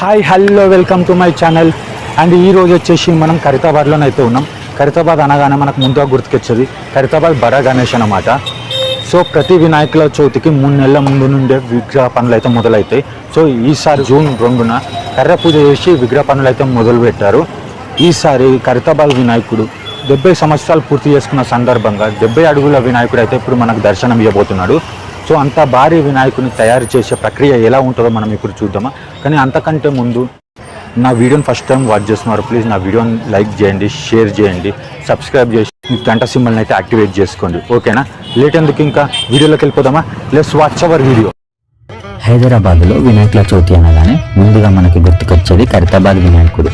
Hi hello welcome to my channel. And ఈరోజు వచ్చేసి మనం ఖైరతాబాద్లోనే అయితే ఉన్నాం. ఖైరతాబాద్ అనగానే మనకు ముందుగా గుర్తుకొచ్చేది ఖైరతాబాద్ బడా గణేష్ అన్నమాట. సో ప్రతి వినాయకుల చవితికి 3 నెలల ముందు నుండే విగ్రహ పనులు అయితే మొదలవుతాయి. సో ఈసారి జూన్ 2న కర్ర పూజ చేసి విగ్రహ పనులు అయితే మొదలుపెట్టారు. ఈసారి ఖైరతాబాద్ వినాయకుడు 70 సంవత్సరాలు పూర్తి చేసుకున్న సందర్భంగా 70 అడుగుల వినాయకుడు అయితే ఇప్పుడు మనకు దర్శనం ఇవ్వబోతున్నాడు. సో అంత భారీ వినాయకుని తయారు చేసే ప్రక్రియ ఎలా ఉంటుందో మనం ఇప్పుడు చూద్దామా. కానీ అంతకంటే ముందు నా వీడియోని ఫస్ట్ టైం వాచ్ చేస్తున్నారు, ప్లీజ్ నా వీడియోని లైక్ చేయండి, షేర్ చేయండి, సబ్స్క్రైబ్ చేసి గంట సింబల్ని అయితే యాక్టివేట్ చేసుకోండి. ఓకేనా, లేట్ ఎందుకు ఇంకా వీడియోలోకి వెళ్ళిపోదామా. Let's watch hour video. హైదరాబాద్లో వినాయకుల చవితి అనగానే ముందుగా మనకి గుర్తుకొచ్చేది ఖైరతాబాద్ వినాయకుడు.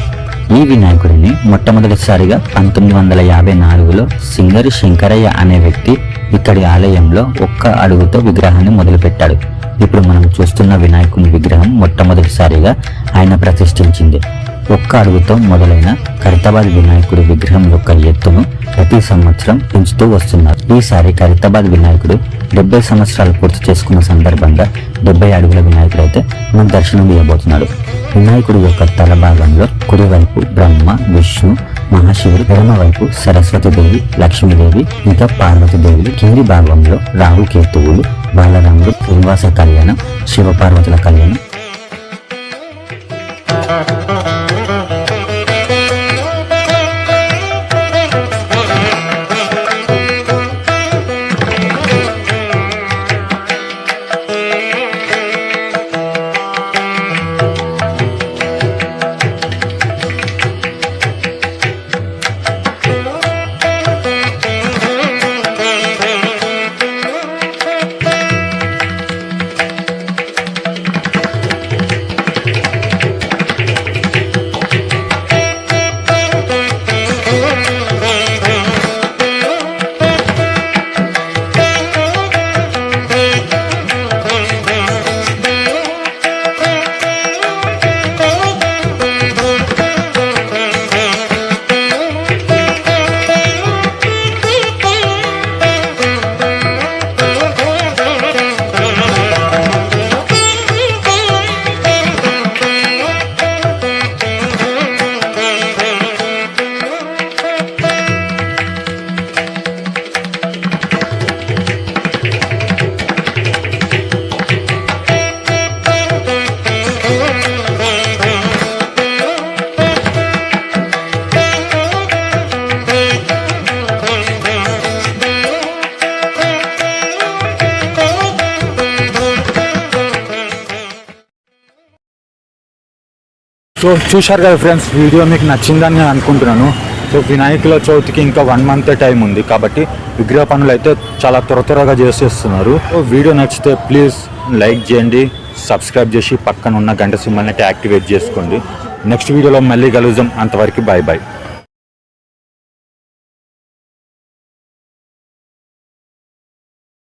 ఈ వినాయకుడిని మొట్టమొదటిసారిగా 1954లో సింగరి శంకరయ్య అనే వ్యక్తి ఇక్కడి ఆలయంలో 1 అడుగుతో విగ్రహాన్ని మొదలుపెట్టాడు. ఇప్పుడు మనం చూస్తున్న వినాయకుని విగ్రహం మొట్టమొదటిసారిగా ఆయన ప్రతిష్ఠించింది. 1 అడుగుతో మొదలైన ఖైరతాబాద్ వినాయకుడి విగ్రహం యొక్క ఎత్తును ప్రతి సంవత్సరం పెంచుతూ వస్తున్నారు. ఈసారి ఖైరతాబాద్ వినాయకుడు 70 సంవత్సరాలు పూర్తి చేసుకున్న సందర్భంగా 70 అడుగుల వినాయకుడు అయితే మనకు దర్శనం ఇవ్వబోతున్నాడు. వినాయకుడి యొక్క తల భాగంలో కుడివైపు బ్రహ్మ, విష్ణు, మహాశివుడు, ఎడమవైపు సరస్వతీదేవి, లక్ష్మీదేవి, ఇంకా పార్వతీదేవులు, కింది భాగంలో రాహుకేతువులు, బాలరాముడు, శ్రీనివాస కళ్యాణం, శివపార్వతుల కళ్యాణం. సో చూశారు కదా ఫ్రెండ్స్, వీడియో మీకు నచ్చిందని నేను అనుకుంటున్నాను. సో వినాయకుల చవితికి ఇంకా 1 మంత్ టైం ఉంది కాబట్టి విగ్రహ పనులు అయితే చాలా త్వరగా చేసేస్తున్నారు. సో వీడియో నచ్చితే ప్లీజ్ లైక్ చేయండి, సబ్స్క్రైబ్ చేసి పక్కన ఉన్న గంట సింబల్ని అయితే యాక్టివేట్ చేసుకోండి. నెక్స్ట్ వీడియోలో మళ్ళీ కలుద్దాం. అంతవరకు బాయ్ బాయ్.